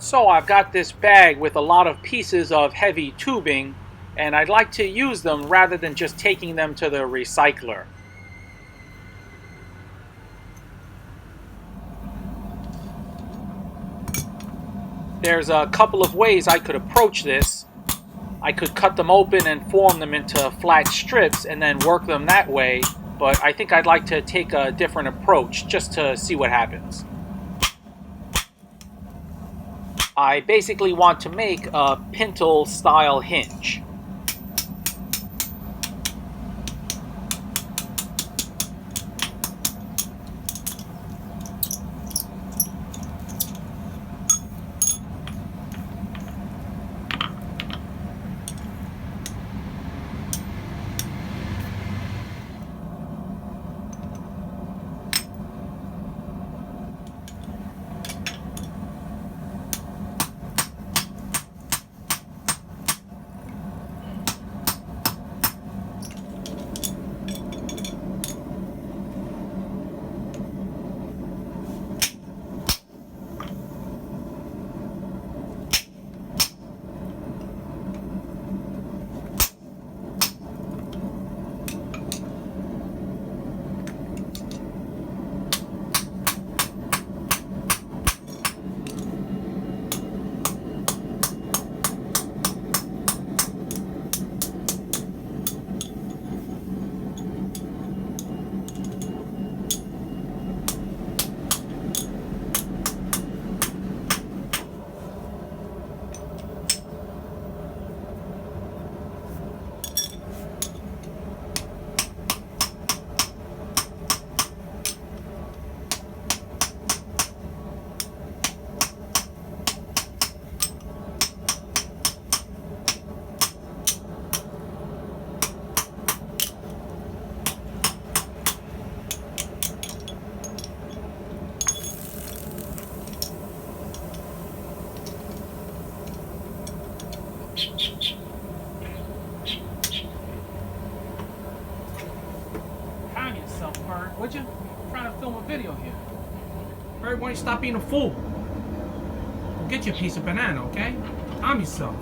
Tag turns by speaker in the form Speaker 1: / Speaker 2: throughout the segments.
Speaker 1: So I've got this bag with a lot of pieces of heavy tubing, and I'd like to use them rather than just taking them to the recycler. There's a couple of ways I could approach this. I could cut them open and form them into flat strips and then work them that way, but I think I'd like to take a different approach just to see what happens. I basically want to make a pintle style hinge.
Speaker 2: Calm yourself, Bird, would you? I'm trying to film a video here. Bird, why don't you stop being a fool? Go get your piece of banana, okay? Calm yourself.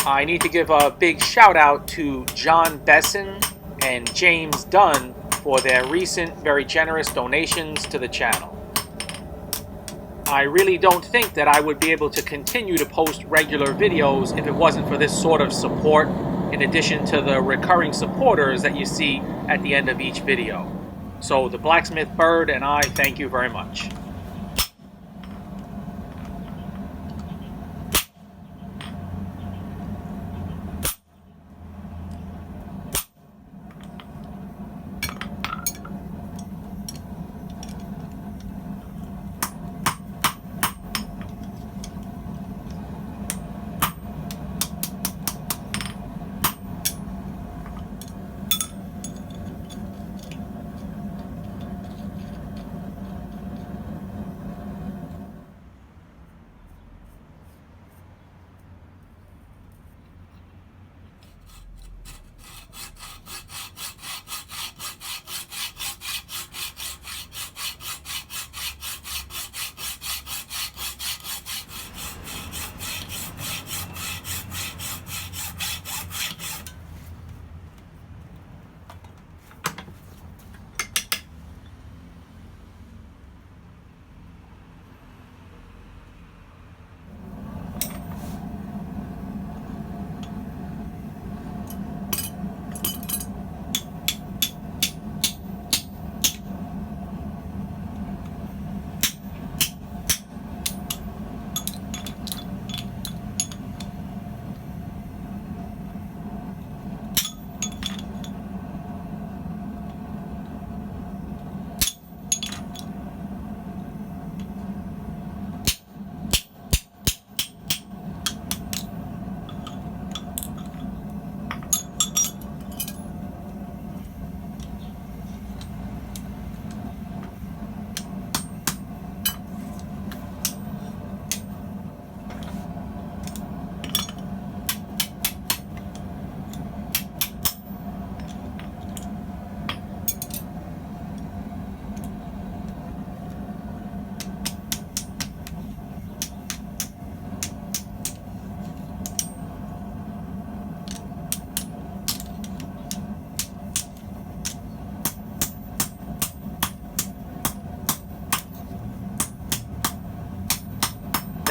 Speaker 1: I need to give a big shout out to John Besson and James Dunn for their recent, very generous donations to the channel. I really don't think that I would be able to continue to post regular videos if it wasn't for this sort of support, in addition to the recurring supporters that you see at the end of each video. So the Blacksmith Bird and I thank you very much.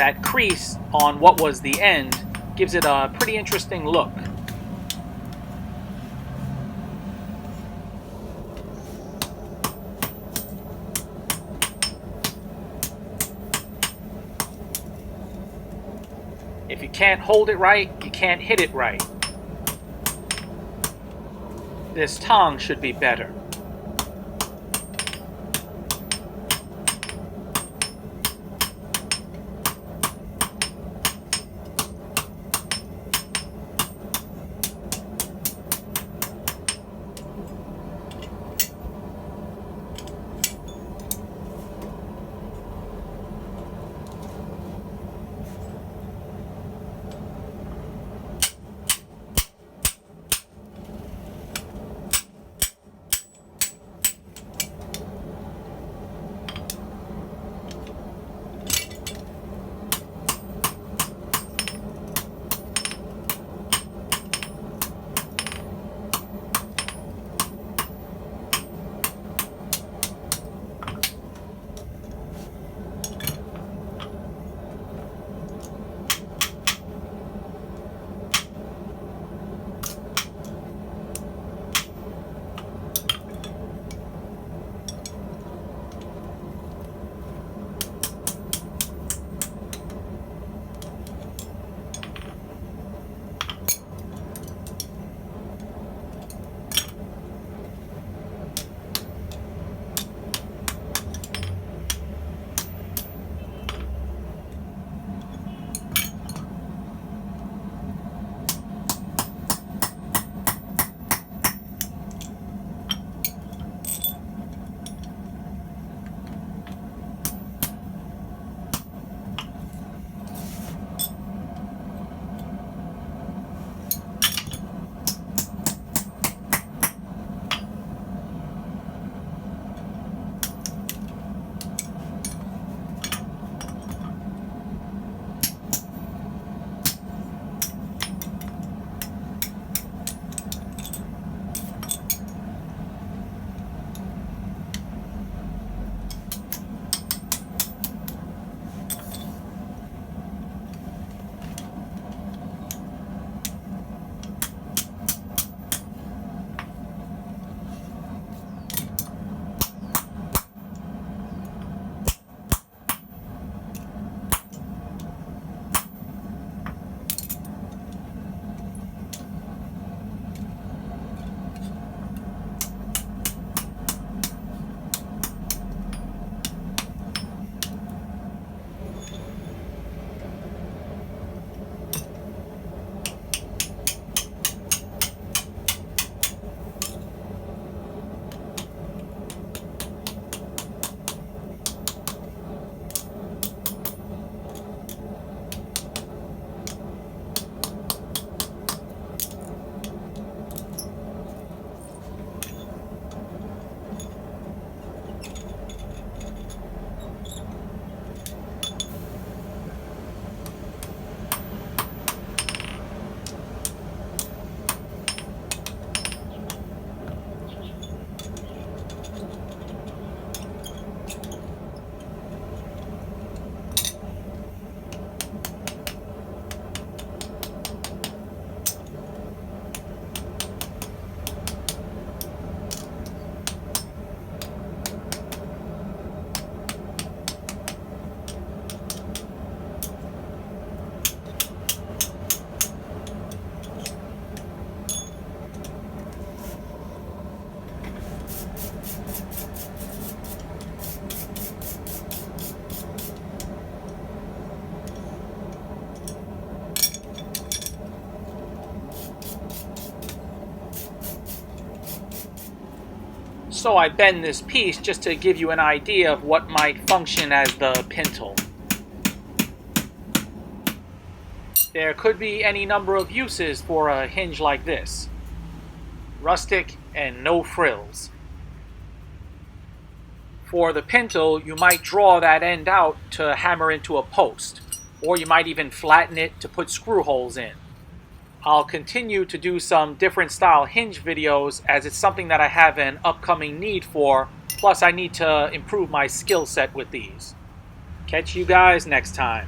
Speaker 1: that crease on what was the end gives it a pretty interesting look. If you can't hold it right, you can't hit it right. This tong should be better. So I bend this piece just to give you an idea of what might function as the pintle. There could be any number of uses for a hinge like this. Rustic and no frills. For the pintle, you might draw that end out to hammer into a post, or you might even flatten it to put screw holes in. I'll continue to do some different style hinge videos as it's something that I have an upcoming need for, plus I need to improve my skill set with these. Catch you guys next time.